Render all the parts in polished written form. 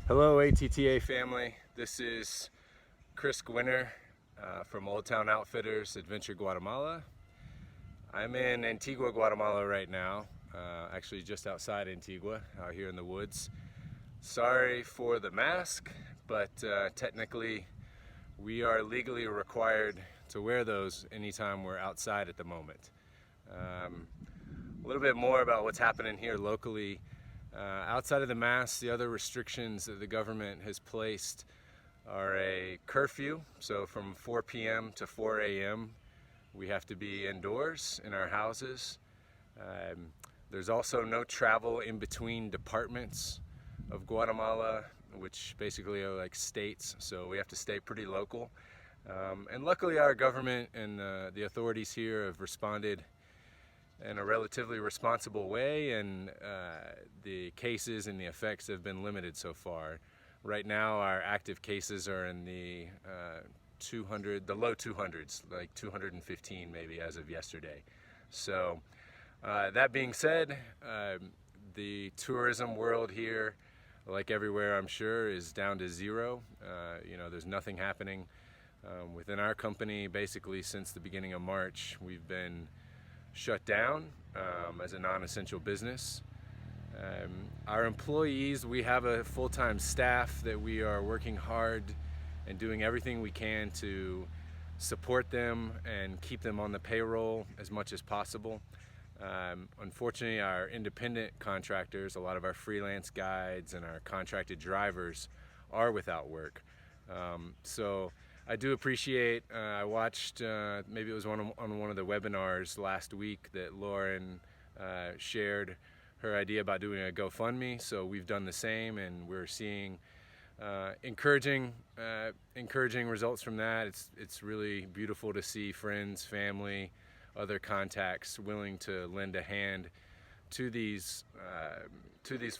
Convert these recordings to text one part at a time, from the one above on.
Hello ATTA family, this is Chris Gwinner from Old Town Outfitters, Adventure, Guatemala. I'm in Antigua, Guatemala right now, actually just outside Antigua, out here in the woods. Sorry for the mask, but technically we are legally required to wear those anytime we're outside at the moment. A little bit more about what's happening here locally. Outside of the mask, the other restrictions that the government has placed are a curfew. So from 4 p.m. to 4 a.m. we have to be indoors in our houses. There's also no travel in between departments of Guatemala, which basically are like states, so we have to stay pretty local. And luckily our government and the authorities here have responded in a relatively responsible way, and the cases and the effects have been limited so far. Right now our active cases are in the low 200s, like 215 maybe as of yesterday. So that being said, the tourism world here, like everywhere I'm sure, is down to zero. There's nothing happening. Within our company, basically since the beginning of March, we've been shut down as a non-essential business. Our employees, we have a full-time staff that we are working hard and doing everything we can to support them and keep them on the payroll as much as possible. Unfortunately, our independent contractors, a lot of our freelance guides and our contracted drivers are without work. So I do appreciate, I watched, maybe it was on one of the webinars last week that Lauren shared her idea about doing a GoFundMe. So we've done the same, and we're seeing encouraging results from that. It's really beautiful to see friends, family, other contacts willing to lend a hand to these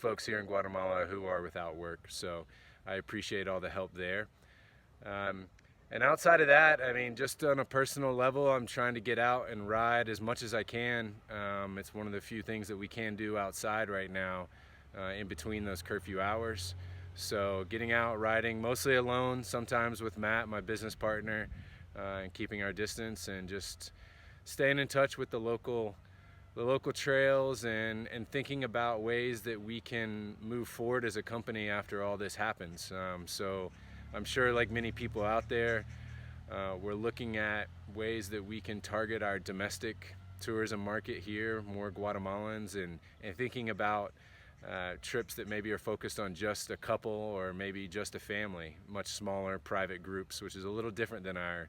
folks here in Guatemala who are without work. So I appreciate all the help there. And outside of that, I mean, just on a personal level, I'm trying to get out and ride as much as I can. It's one of the few things that we can do outside right now in between those curfew hours. So getting out, riding, mostly alone, sometimes with Matt, my business partner, and keeping our distance and just staying in touch with the local trails and thinking about ways that we can move forward as a company after all this happens. So I'm sure, like many people out there, we're looking at ways that we can target our domestic tourism market here, more Guatemalans, and thinking about trips that maybe are focused on just a couple or maybe just a family, much smaller private groups, which is a little different than our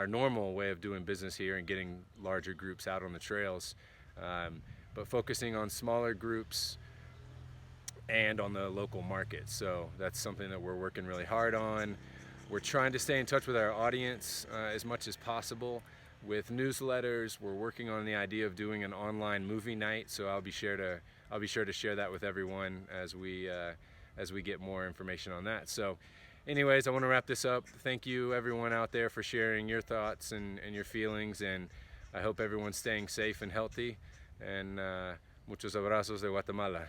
normal way of doing business here and getting larger groups out on the trails. But focusing on smaller groups and on the local market. So that's something that we're working really hard on. We're trying to stay in touch with our audience as much as possible with newsletters. We're working on the idea of doing an online movie night, so I'll be sure to share that with everyone as we get more information on that. So anyways, I want to wrap this up. Thank you everyone out there for sharing your thoughts and your feelings, and I hope everyone's staying safe and healthy, and muchos abrazos de Guatemala.